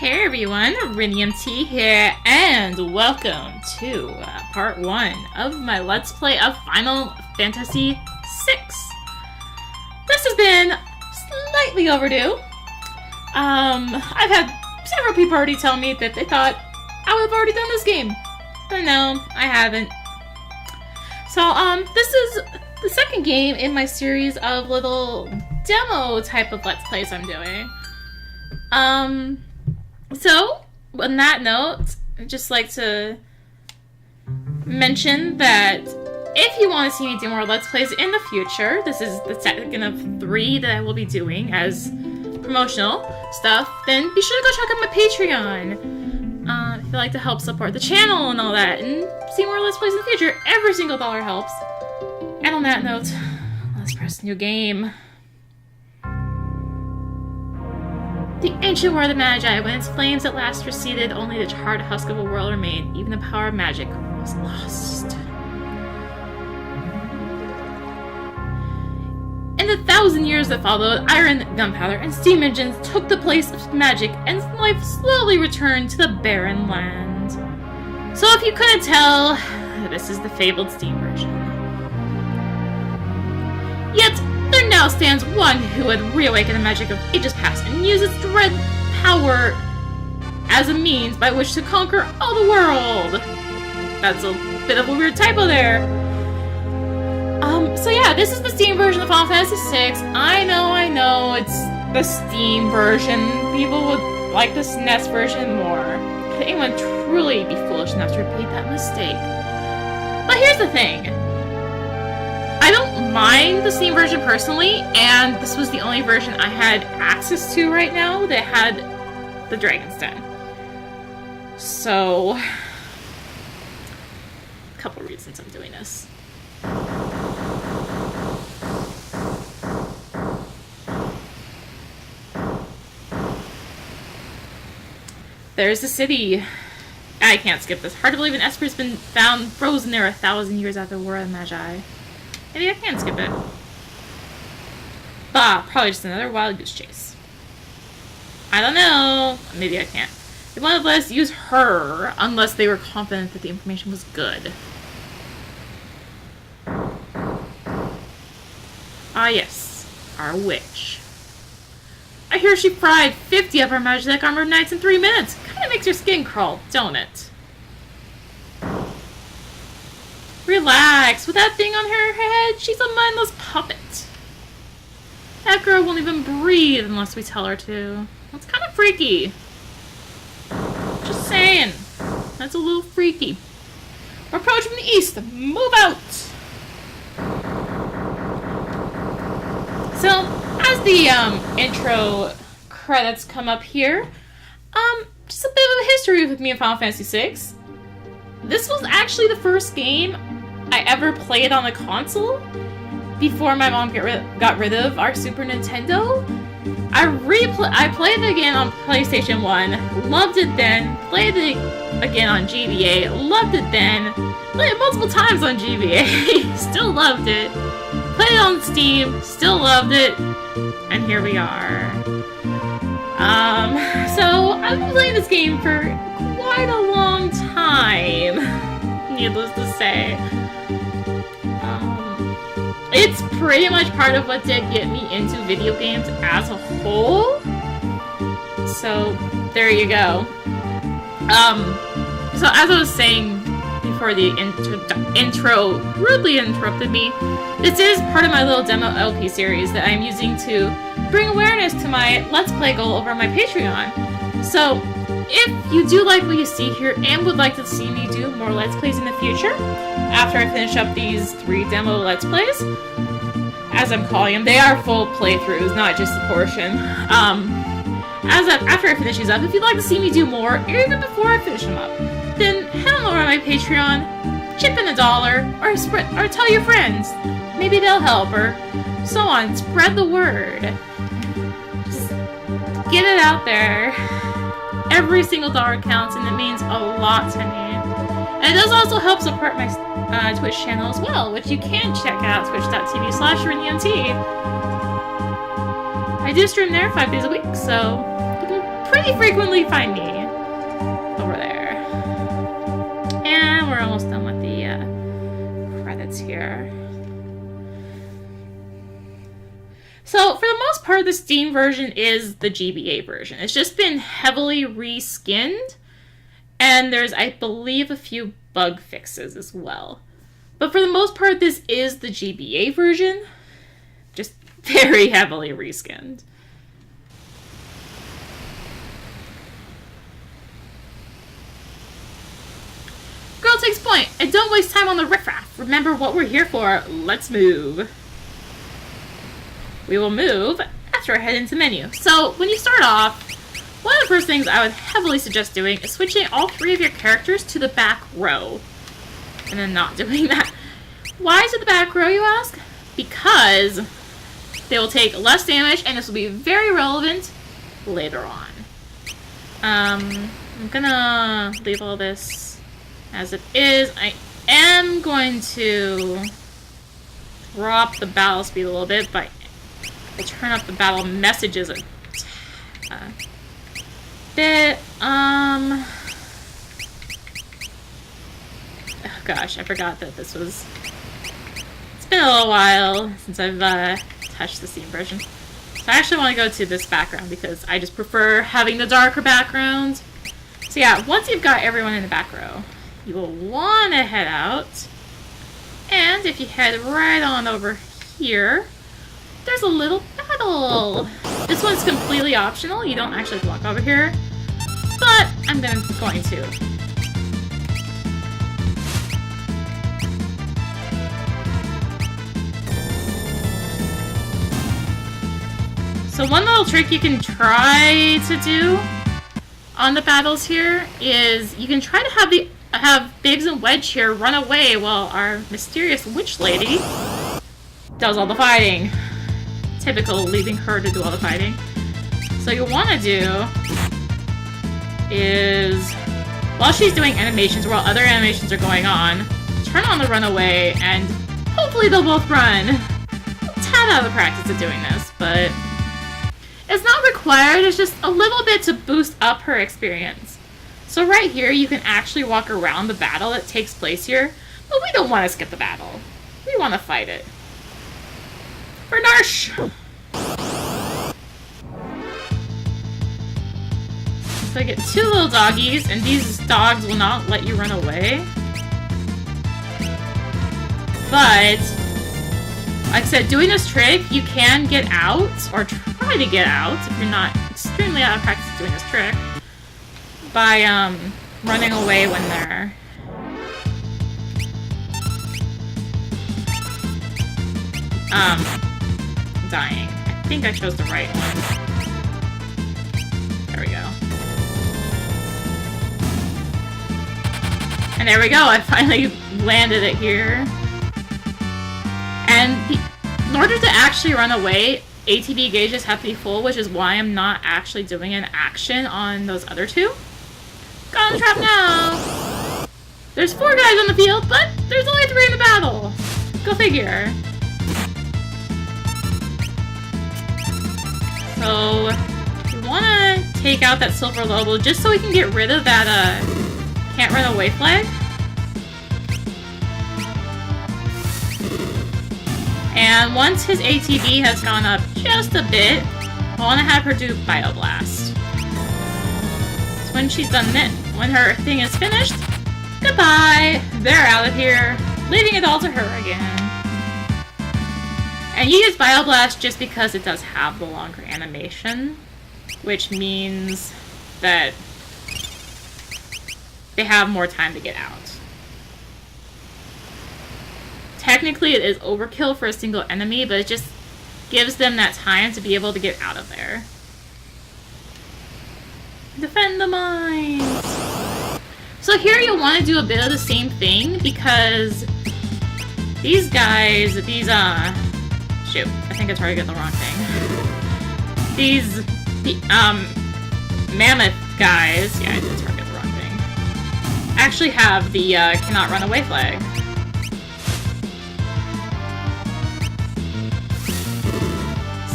Hey everyone, rinimt here, and welcome to part 1 of my Let's Play of Final Fantasy VI. This has been slightly overdue. I've had several people already tell me that they thought I would have already done this game, but no, I haven't. So, this is the second game in my series of little demo type of Let's Plays I'm doing. So, on that note, I'd just like to mention that if you want to see me do more Let's Plays in the future, this is the second of 3 that I will be doing as promotional stuff, then be sure to go check out my Patreon. If you'd like to help support the channel and all that, and see more Let's Plays in the future, every single dollar helps. And on that note, let's press new game. The ancient war of the Magi, when its flames at last receded, only the charred husk of a world remained. Even the power of magic was lost. In the 1,000 years that followed, iron, gunpowder, and steam engines took the place of magic, and life slowly returned to the barren land. So if you couldn't tell, this is the fabled Steam version. Yet, there now stands one who would reawaken the magic of ages past and use its dread power as a means by which to conquer all the world. That's a bit of a weird typo there. So yeah, this is the Steam version of Final Fantasy VI. I know, it's the Steam version. People would like the SNES version more. Could anyone truly be foolish enough to repeat that mistake? But here's the thing. I don't mind the Steam version personally, and this was the only version I had access to right now that had the Dragon's Den. So, a couple reasons I'm doing this. There's the city. I can't skip this. Hard to believe an Esper's been found frozen there 1,000 years after the War of the Magi. Maybe I can skip it. Bah, probably just another wild goose chase. I don't know. Maybe I can't. They wouldn't have let us use her unless they were confident that the information was good. Ah yes, our witch. I hear she fried 50 of our magic armored knights in 3 minutes. Kinda makes your skin crawl, don't it? Relax. With that thing on her head, she's a mindless puppet. That girl won't even breathe unless we tell her to. That's kind of freaky. Just saying. That's a little freaky. We're approaching from the east. Move out! So, as the intro credits come up here, just a bit of a history with me and Final Fantasy VI. This was actually the first game I ever played on a console before my mom got rid of our Super Nintendo. I played it again on PlayStation 1, loved it then, played it again on GBA, loved it then, played it multiple times on GBA, still loved it, played it on Steam, still loved it, and here we are. So I've been playing this game for quite a long time, needless to say. It's pretty much part of what did get me into video games as a whole. So, there you go. So as I was saying before the intro rudely interrupted me, this is part of my little demo LP series that I'm using to bring awareness to my Let's Play goal over on my Patreon. So, if you do like what you see here and would like to see me do more Let's Plays in the future, after I finish up these 3 demo Let's Plays, as I'm calling them, they are full playthroughs, not just a portion. After I finish these up, if you'd like to see me do more, or even before I finish them up, then head on over to my Patreon, chip in $1, or tell your friends. Maybe they'll help, or so on. Spread the word. Just get it out there. Every single dollar counts, and it means a lot to me. And it does also help support my Twitch channel as well, which you can check out, twitch.tv/rinimt. I do stream there 5 days a week, so you can pretty frequently find me over there. And we're almost done with the credits here. So, for the most part, the Steam version is the GBA version. It's just been heavily reskinned, and there's, I believe, a few bug fixes as well. But for the most part, this is the GBA version, just very heavily reskinned. Girl takes point, and don't waste time on the riffraff. Remember what we're here for. Let's move. We will move after I head into menu. So, when you start off, one of the first things I would heavily suggest doing is switching all 3 of your characters to the back row. And then not doing that. Why is it the back row, you ask? Because they will take less damage, and this will be very relevant later on. I'm gonna leave all this as it is. I am going to drop the battle speed a little bit, but we'll turn up the battle messages a bit. Oh gosh, I forgot that this was... It's been a little while since I've touched the Steam version. So I actually want to go to this background because I just prefer having the darker background. So yeah, once you've got everyone in the back row, you will want to head out. And if you head right on over here, there's a little battle. This one's completely optional. You don't actually block over here. But I'm going to. So one little trick you can try to do on the battles here is you can try to have Biggs and Wedge here run away while our mysterious witch lady does all the fighting. Typical, leaving her to do all the fighting. So you want to do is, while she's doing animations, while other animations are going on, turn on the runaway, and hopefully they'll both run. I'm a tad out of practice at doing this, but it's not required. It's just a little bit to boost up her experience. So right here, you can actually walk around the battle that takes place here, but we don't want to skip the battle. We want to fight it. For Narshe! So I get 2 little doggies, and these dogs will not let you run away. But, like I said, doing this trick, you can get out, or try to get out, if you're not extremely out of practice doing this trick, by running away when they're dying. I think I chose the right one. There we go. And there we go, I finally landed it here. And in order to actually run away, ATB gauges have to be full, which is why I'm not actually doing an action on those other 2. Got on the trap now! There's 4 guys on the field, but there's only 3 in the battle! Go figure. So, we want to take out that silver lobo just so we can get rid of that can't run away flag. And once his ATB has gone up just a bit, I want to have her do Bioblast. So when she's done it, when her thing is finished, goodbye! They're out of here, leaving it all to her again. And you use Bioblast just because it does have the longer animation, which means that they have more time to get out. Technically, it is overkill for a single enemy, but it just gives them that time to be able to get out of there. Defend the mines! So here you'll want to do a bit of the same thing, because these guys, shoot, I think I targeted the wrong thing. These, mammoth guys, yeah, I did target the wrong thing, actually have the, cannot run away flag.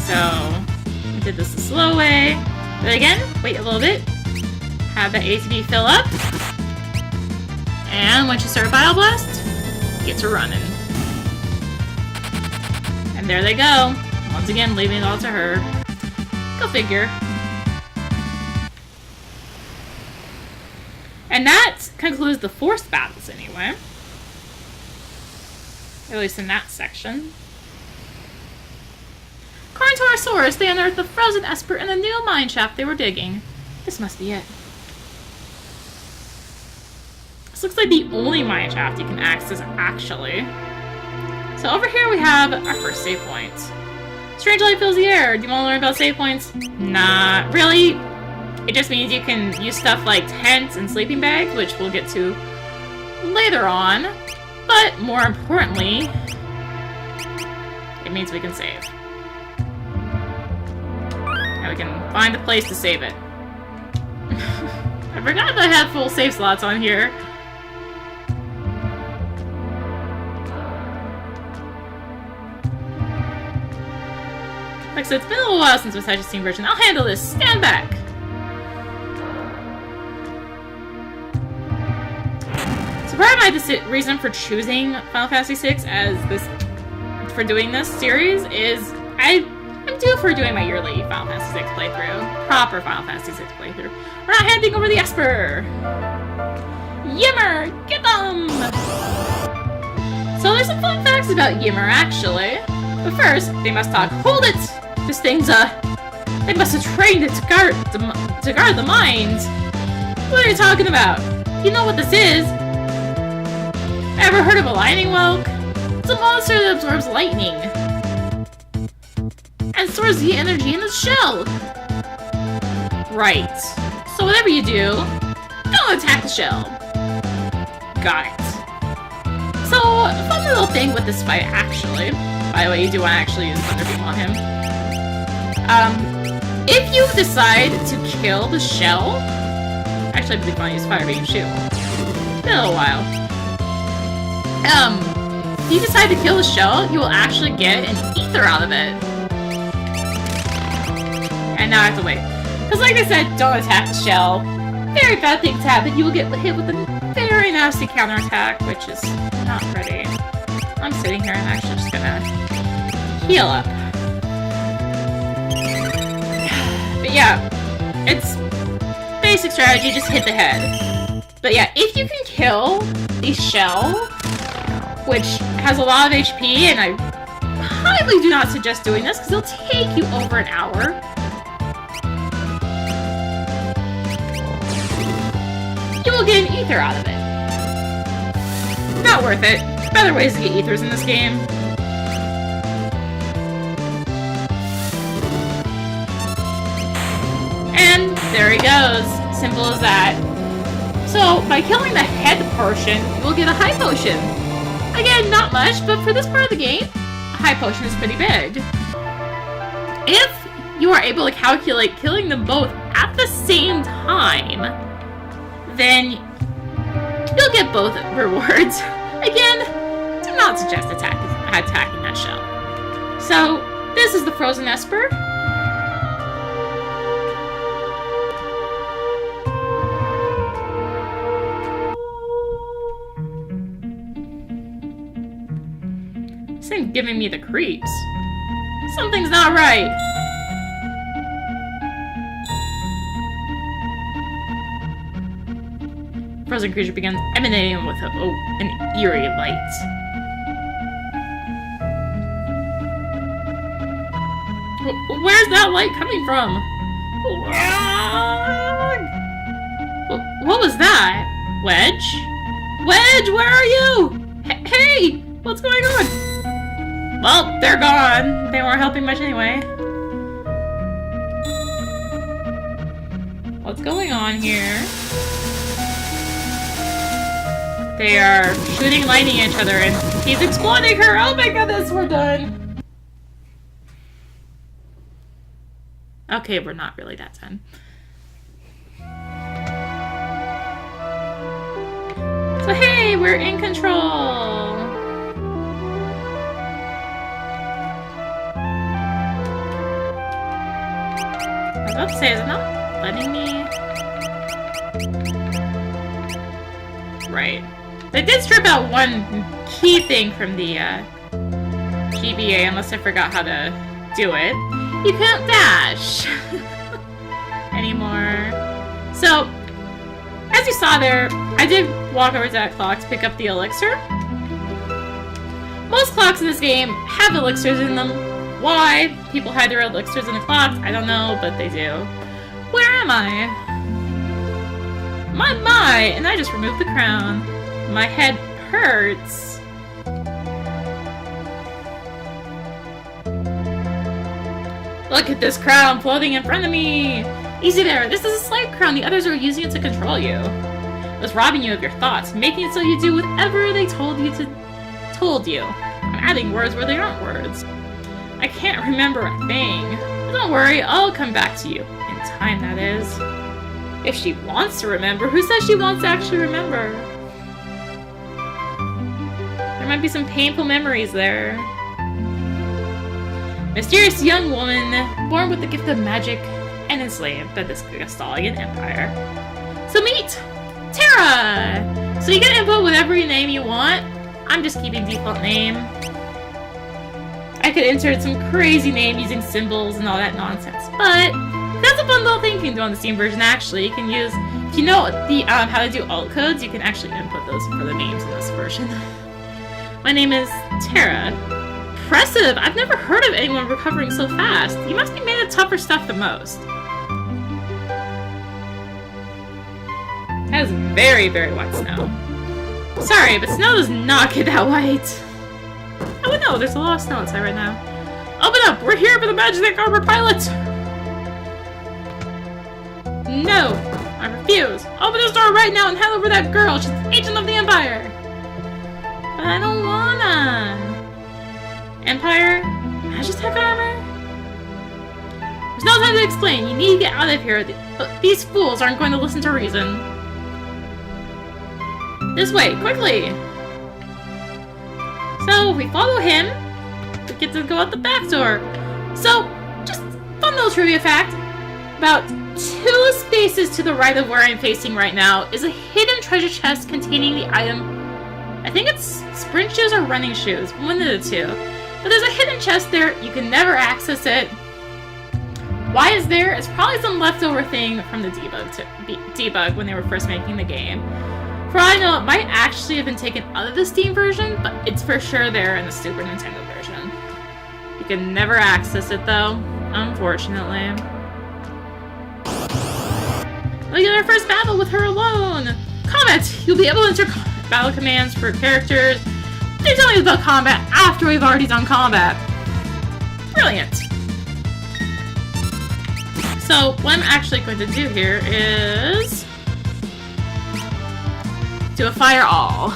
So, I did this the slow way. But again, wait a little bit. Have the ATB fill up. And once you start Bio Blast, get to running. And there they go. Once again, leaving it all to her. Go figure. And that concludes the forced battles anyway. At least in that section. According to our source, they unearthed the frozen Esper in the new mine shaft they were digging. This must be it. This looks like the only mine shaft you can access, actually. So over here we have our first save point. Strange light fills the air. Do you want to learn about save points? Nah, really? It just means you can use stuff like tents and sleeping bags, which we'll get to later on. But more importantly, it means we can save. And we can find a place to save it. I forgot that I had full save slots on here. Like I said, it's been a little while since we've touched a Steam version. I'll handle this. Stand back! So part of my reason for choosing Final Fantasy VI as this, for doing this series is I'm due for doing my yearly Final Fantasy VI playthrough. Proper Final Fantasy VI playthrough. We're not handing over the Esper! Yimmer! Get them! So there's some fun facts about Yimmer, actually. But first, they must talk. Hold it! This thing's, they must have trained it to guard the mines. What are you talking about? You know what this is? Ever heard of a lightning whelk? It's a monster that absorbs lightning. And stores the energy in its shell. Right. So whatever you do, don't attack the shell. Got it. So, a fun little thing with this fight, actually. By the way, you do want to actually use Thunder Beam on him. If you decide to kill the shell... Actually, I believe I want to use Fire Beam, shoot. Been a little while. If you decide to kill the shell, you will actually get an ether out of it. And now I have to wait. Because like I said, don't attack the shell. Very bad things happen. You will get hit with a very nasty counterattack, which is not pretty. I'm sitting here and actually just gonna heal up. But yeah, it's basic strategy, just hit the head. But yeah, if you can kill the shell, which has a lot of HP, and I highly do not suggest doing this because it'll take you over an hour. You will get an ether out of it. Not worth it. Better ways to get ethers in this game. And there he goes. Simple as that. So, by killing the head portion, you will get a high potion. Again, not much, but for this part of the game, a high potion is pretty big. If you are able to calculate killing them both at the same time, then you'll get both rewards. Again, do not suggest attacking that shell. So, this is the Frozen Esper. This thing's giving me the creeps. Something's not right. Frozen creature begins emanating with an eerie light. Where's that light coming from? What was that? Wedge? Wedge, where are you? Hey! What's going on? Well, they're gone. They weren't helping much anyway. What's going on here? They are shooting lightning at each other and he's exploding her! Oh my goodness, we're done! Okay, we're not really that done. So hey, we're in control! I was about to say, is it not letting me? Right. They did strip out one key thing from the GBA, unless I forgot how to do it. You can't dash anymore. So, as you saw there, I did walk over to that clock to pick up the elixir. Most clocks in this game have elixirs in them. Why people hide their elixirs in the clocks, I don't know, but they do. Where am I? My, and I just removed the crown. My head hurts. Look at this crown floating in front of me! Easy there, this is a slave crown. The others are using it to control you. It was robbing you of your thoughts, making it so you do whatever they told you. I'm adding words where they aren't words. I can't remember a thing. But don't worry, I'll come back to you. In time, that is. If she wants to remember, who says she wants to actually remember? There might be some painful memories there. Mysterious young woman, born with the gift of magic and enslaved by this Gastalian Empire. So meet Terra! So you can input whatever name you want. I'm just keeping default name. I could insert some crazy name using symbols and all that nonsense, but that's a fun little thing you can do on the Steam version, actually. You can use, if you know the how to do alt codes, you can actually input those for the names in this version. My name is Terra. Impressive! I've never heard of anyone recovering so fast. You must be made of tougher stuff than most. That is very, very white snow. Sorry, but snow does not get that white. Oh no, there's a lot of snow outside right now. Open up! We're here for the Magic Armor Pilot! No! I refuse! Open this door right now and hand over that girl! She's an agent of the Empire! But I don't wanna! Empire? Magitech armor? There's no time to explain. You need to get out of here. These fools aren't going to listen to reason. This way, quickly! So, we follow him. We get to go out the back door. So, just fun little trivia fact. About 2 spaces to the right of where I'm facing right now is a hidden treasure chest containing the item. I think it's sprint shoes or running shoes. One of the two. But there's a hidden chest there. You can never access it. Why it's there? It's probably some leftover thing from the debug when they were first making the game. For all I know, it might actually have been taken out of the Steam version, but it's for sure there in the Super Nintendo version. You can never access it though, unfortunately. We get our first battle with her alone! Combat! You'll be able to enter battle commands for characters. They tell me about combat after we've already done combat. Brilliant! So, what I'm actually going to do here is do a fire all.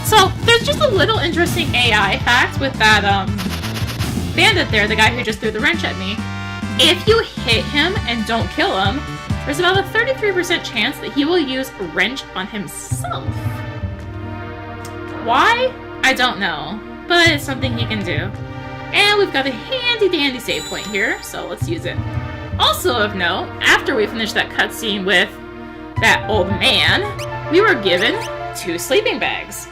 So, there's just a little interesting AI fact with that, bandit there, the guy who just threw the wrench at me. If you hit him and don't kill him, there's about a 33% chance that he will use a wrench on himself. Why? I don't know, but it's something he can do. And we've got a handy-dandy save point here, so let's use it. Also of note, after we finish that cutscene with that old man, we were given 2 sleeping bags.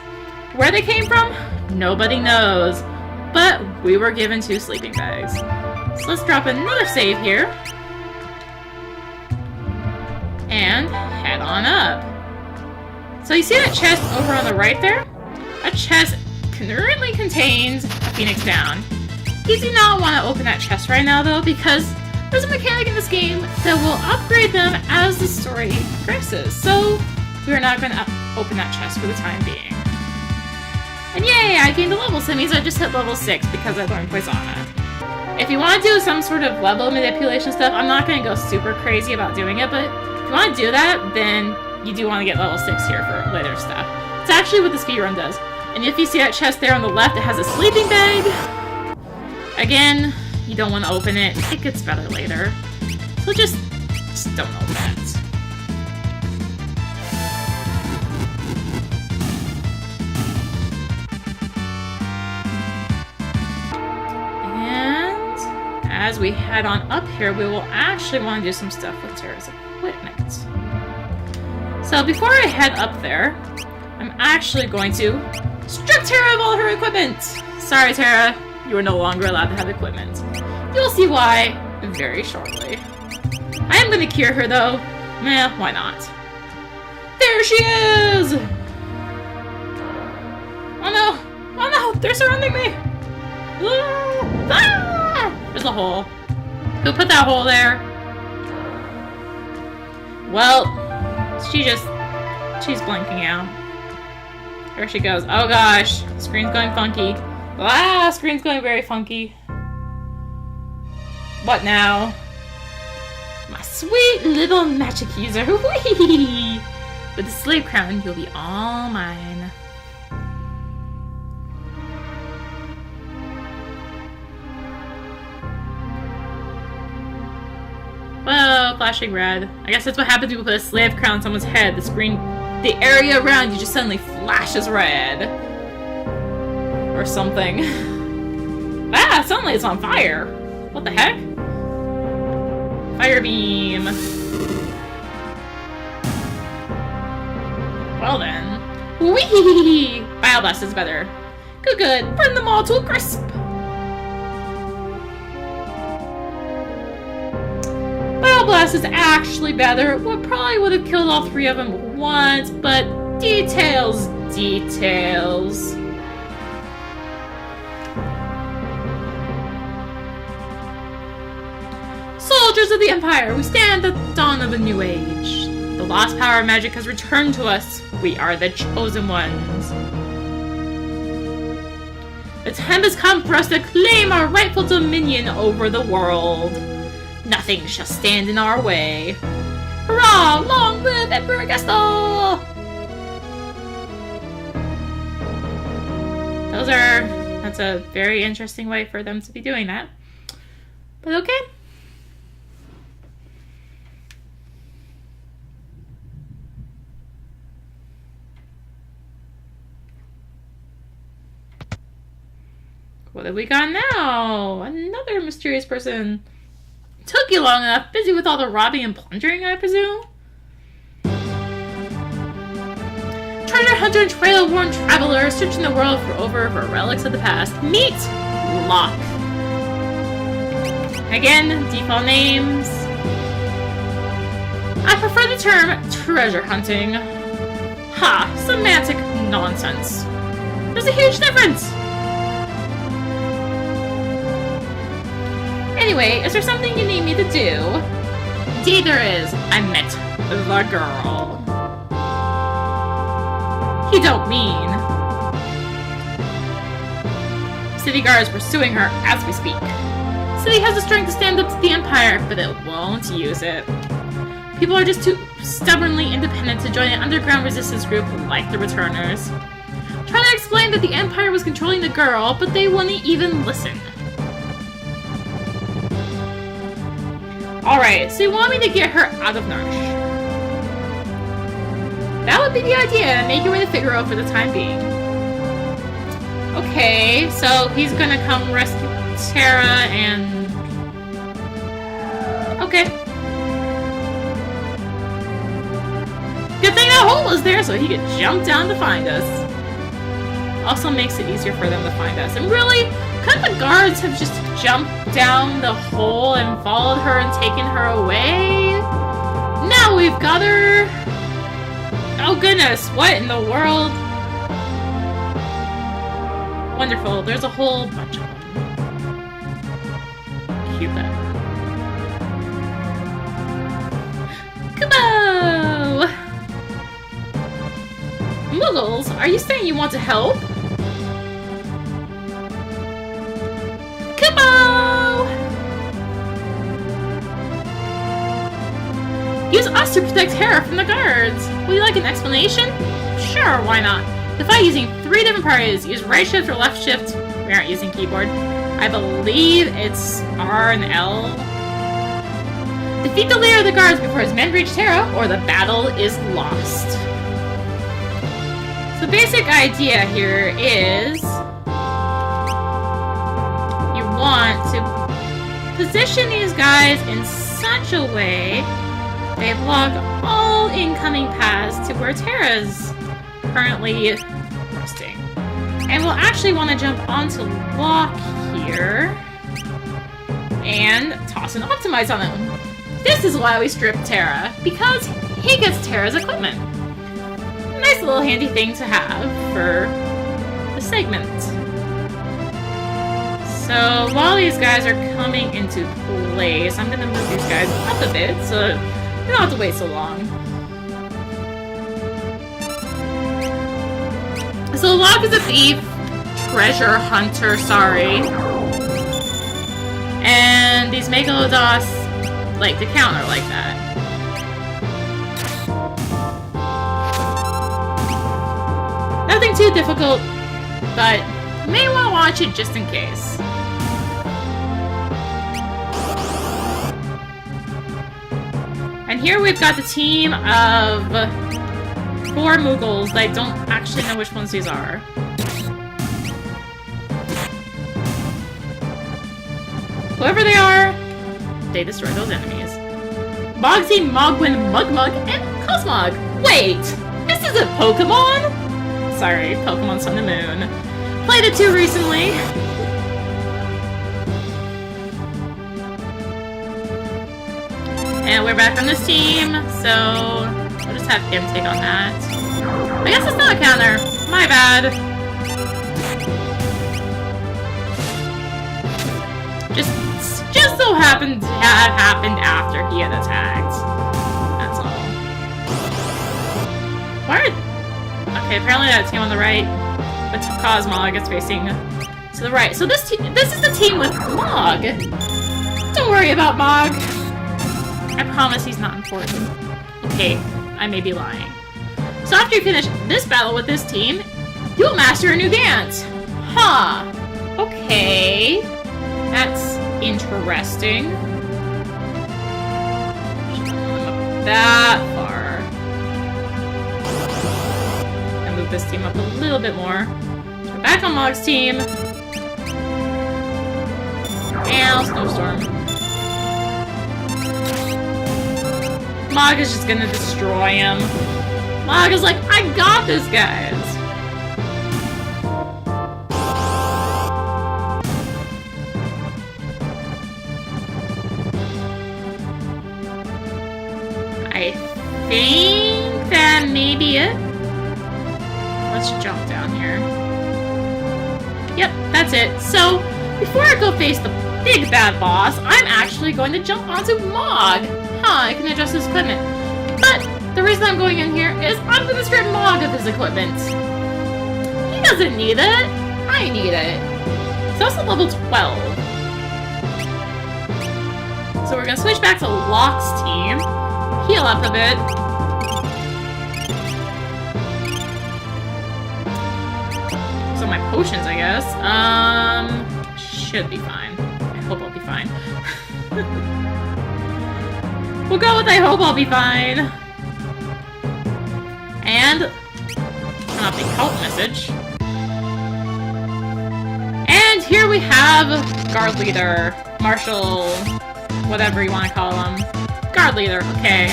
Where they came from, nobody knows, but we were given 2 sleeping bags. So let's drop another save here, and head on up. So you see that chest over on the right there? That chest currently contains a Phoenix down. You do not want to open that chest right now though, because there's a mechanic in this game that will upgrade them as the story progresses. So we are not going to open that chest for the time being. And yay, I gained a level, so that means I just hit level 6 because I learned Poisana. If you want to do some sort of level manipulation stuff, I'm not going to go super crazy about doing it, but if you want to do that, then you do want to get level 6 here for later stuff. It's actually what the speedrun does. And if you see that chest there on the left, it has a sleeping bag. Again, you don't want to open it. It gets better later. So just don't open it. As as we head on up here, we will actually want to do some stuff with Terra's equipment. So before I head up there, I'm actually going to strip Terra of all her equipment! Sorry, Terra, you are no longer allowed to have equipment. You'll see why very shortly. I am going to cure her, though. Meh, why not? There she is! Oh no! Oh no! They're surrounding me! Ah! There's a hole. Who put that hole there? Well, she's blinking out. There she goes. Oh gosh, screen's going funky. Ah, screen's going very funky. What now? My sweet little magic user. Whee! With the slave crown, you'll be all mine. Whoa, flashing red. I guess that's what happens when you put a slave crown on someone's head. The area around you just suddenly flashes red. Or something. Ah, suddenly it's on fire. What the heck? Fire beam. Well then. Whee! Bioblast is better. Good, good. Burn them all to a crisp. Bioblast is actually better. Well, probably would have killed all three of them at once, but details, details. Soldiers of the Empire, we stand at the dawn of a new age. The lost power of magic has returned to us. We are the chosen ones. The time has come for us to claim our rightful dominion over the world. Nothing shall stand in our way. Hurrah! Long live Emperor Gestal! That's a very interesting way for them to be doing that. But okay. What have we got now? Another mysterious person. Took you long enough. Busy with all the robbing and plundering, I presume? Treasure hunter and trail-worn traveler searching the world for relics of the past. Meet Locke. Again, default names. I prefer the term treasure hunting. Ha! Semantic nonsense. There's a huge difference! Anyway, is there something you need me to do? Indeed there is. I met the girl. You don't mean. City guards pursuing her as we speak. City has the strength to stand up to the Empire, but it won't use it. People are just too stubbornly independent to join an underground resistance group like the Returners. Try to explain that the Empire was controlling the girl, but they wouldn't even listen. Alright, so you want me to get her out of Narshe. That would be the idea, make your way to Figaro for the time being. Okay, so he's gonna come rescue Terra and... Okay. Good thing that hole was there so he could jump down to find us. Also makes it easier for them to find us. And really, couldn't the guards have just jumped down the hole and followed her and taken her away? Now we've got her! Oh goodness, what in the world? Wonderful, there's a whole bunch of them. Cupid. Kubo! Moogles, are you saying you want to help? Use us to protect Terra from the guards! Would you like an explanation? Sure, why not? Defy using 3 different parties. Use right shift or left shift. We aren't using keyboard. I believe it's R and L. Defeat the leader of the guards before his men reach Terra, or the battle is lost. So the basic idea here is... you want to position these guys in such a way they block all incoming paths to where Terra's currently resting. And we'll actually want to jump onto Lock here and toss and optimize on him. This is why we stripped Terra, because he gets Terra's equipment. Nice little handy thing to have for the segment. So while these guys are coming into place, I'm gonna move these guys up a bit so we don't have to wait so long. So Locke is a thief, treasure hunter, sorry. And these Megalodos like to counter like that. Nothing too difficult, but you may want to watch it just in case. And here we've got the team of 4 Moogles that I don't actually know which ones these are. Whoever they are, they destroy those enemies. Mogsy, Mogwin, Mugmug, and Cosmog! Wait! This isn't Pokemon? Sorry, Pokemon Sun and Moon. Played it too recently. And we're back on this team, so we'll just have him take on that. I guess it's not a counter. My bad. Just so happened to have happened after he had attacked. That's all. What? Okay, apparently that team on the right, but Cosmog is facing to the right. So this is the team with Mog. Don't worry about Mog. I promise he's not important. Okay, I may be lying. So after you finish this battle with this team, you'll master a new dance. Huh. Okay. That's interesting. That far. And move this team up a little bit more. We're back on Mog's team. And Snowstorm. Mog is just gonna destroy him. Mog is like, I got this, guys! I think that may be it. Let's jump down here. Yep, that's it. So, before I go face the big bad boss, I'm actually going to jump onto Mog. I can adjust his equipment. But the reason I'm going in here is I'm going to strip Mog of his equipment. He doesn't need it. I need it. It's also level 12. So we're going to switch back to Locke's team. Heal up a bit. So my potions, I guess. Should be fine. I hope I'll be fine. We'll go with I hope I'll be fine. And turn off the help message. And here we have Guard Leader, Marshal, whatever you want to call him. Guard Leader, okay.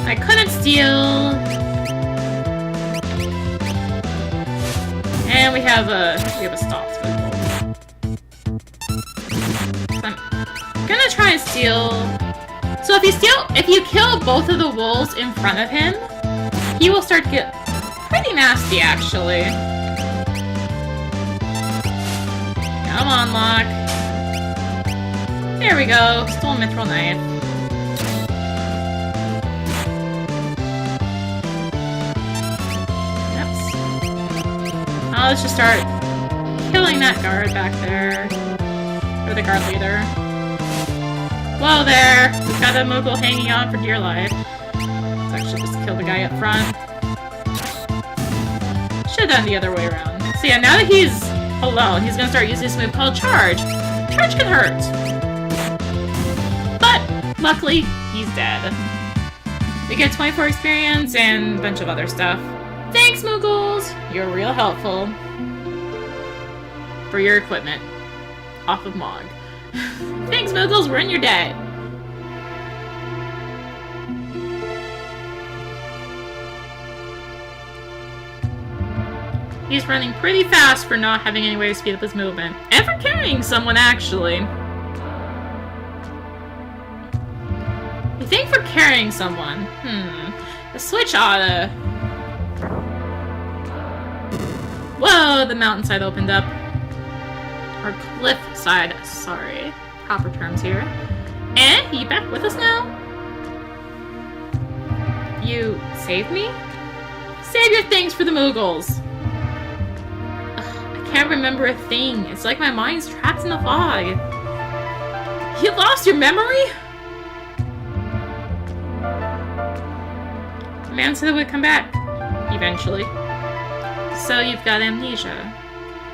I couldn't steal. And we have a stop. So I'm gonna try and steal. So if you kill both of the wolves in front of him, he will start to get pretty nasty, actually. Come on, Locke. There we go. Stole a mithril knife. Oops. Now let's just start killing that guard back there. Or the guard leader. Whoa there! We've got a Moogle hanging on for dear life. Let's actually just kill the guy up front. Should've done the other way around. So yeah, now that he's alone, he's gonna start using this move called Charge. Charge can hurt. But, luckily, he's dead. We get 24 experience and a bunch of other stuff. Thanks, Moogles! You're real helpful. For your equipment. Off of Mog. Thanks, Moogles, we're in your debt. He's running pretty fast for not having any way to speed up his movement. And for carrying someone, actually. You think for carrying someone? The switch oughta... Whoa, the mountainside opened up. Or cliffside, sorry. Proper terms here. And you back with us now? You saved me? Save your things for the Moogles. I can't remember a thing. It's like my mind's trapped in the fog. You lost your memory? The man said it would come back. Eventually. So you've got amnesia.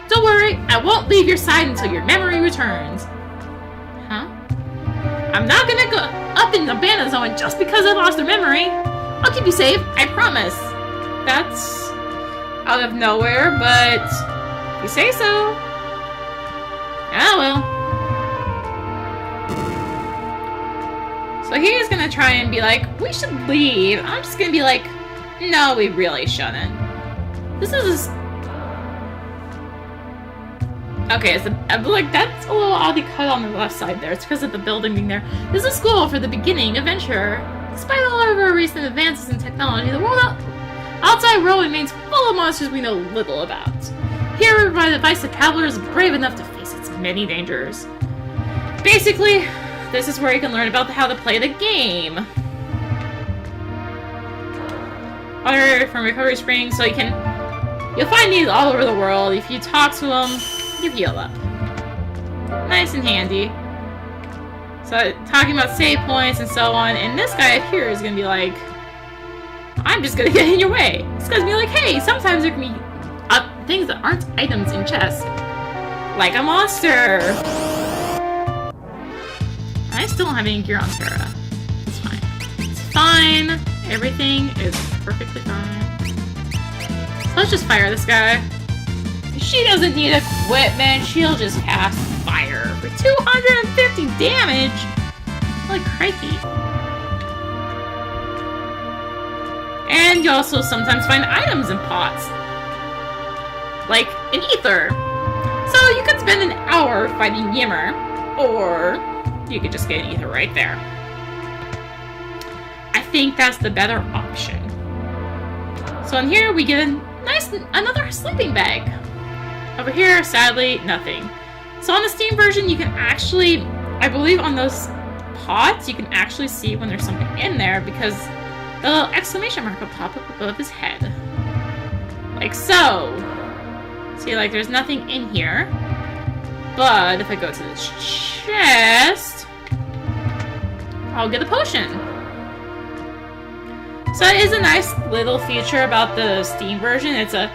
Don't worry, I won't leave your side until your memory returns. Huh? I'm not gonna go up and abandon someone just because I lost their memory. I'll keep you safe, I promise. That's out of nowhere, but you say so. Ah, well. So he's gonna try and be like, we should leave. I'm just gonna be like, no, we really shouldn't. This is... Okay, so like that's a little oddly cut on the left side there. It's because of the building being there. This is a school for the beginning adventure. Despite all of our recent advances in technology, the outside world remains full of monsters we know little about. Here we provide advice to travelers brave enough to face its many dangers. Basically, this is where you can learn about how to play the game. Water from recovery springs, so you'll find these all over the world. If you talk to them, you heal up. Nice and handy. So, talking about save points and so on, and this guy up here is gonna be like, I'm just gonna get in your way. This guy's gonna be like, hey, sometimes there can be things that aren't items in chests. Like a monster! I still don't have any gear on Terra. It's fine. It's fine. Everything is perfectly fine. So let's just fire this guy. She doesn't need equipment. She'll just cast fire for 250 damage. Like crikey. And you also sometimes find items in pots. Like an ether. So you could spend an hour fighting Yimmer, or you could just get an ether right there. I think that's the better option. So in here we get another sleeping bag. Over here, sadly, nothing. So on the Steam version, you can actually, I believe on those pots, you can actually see when there's something in there because the little exclamation mark will pop up above his head. Like so. See, like there's nothing in here. But if I go to this chest, I'll get a potion. So it is a nice little feature about the Steam version. It's a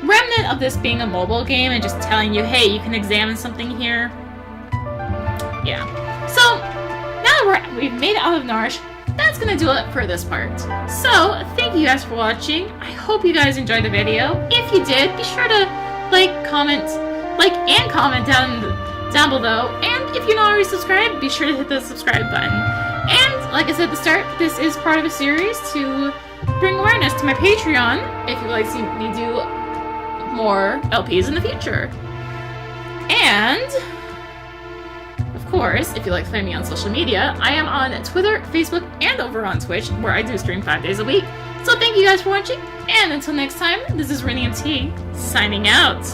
remnant of this being a mobile game and just telling you, hey, you can examine something here. Yeah. So, now that we've made it out of Narshe, that's gonna do it for this part. So, thank you guys for watching. I hope you guys enjoyed the video. If you did, be sure to like and comment down below. And if you're not already subscribed, be sure to hit the subscribe button. And, like I said at the start, this is part of a series to bring awareness to my Patreon if you'd like to see me do more LPs in the future. And, of course, if you'd like to find me on social media, I am on Twitter, Facebook, and over on Twitch, where I do stream 5 days a week. So thank you guys for watching, and until next time, this is rinimt, signing out.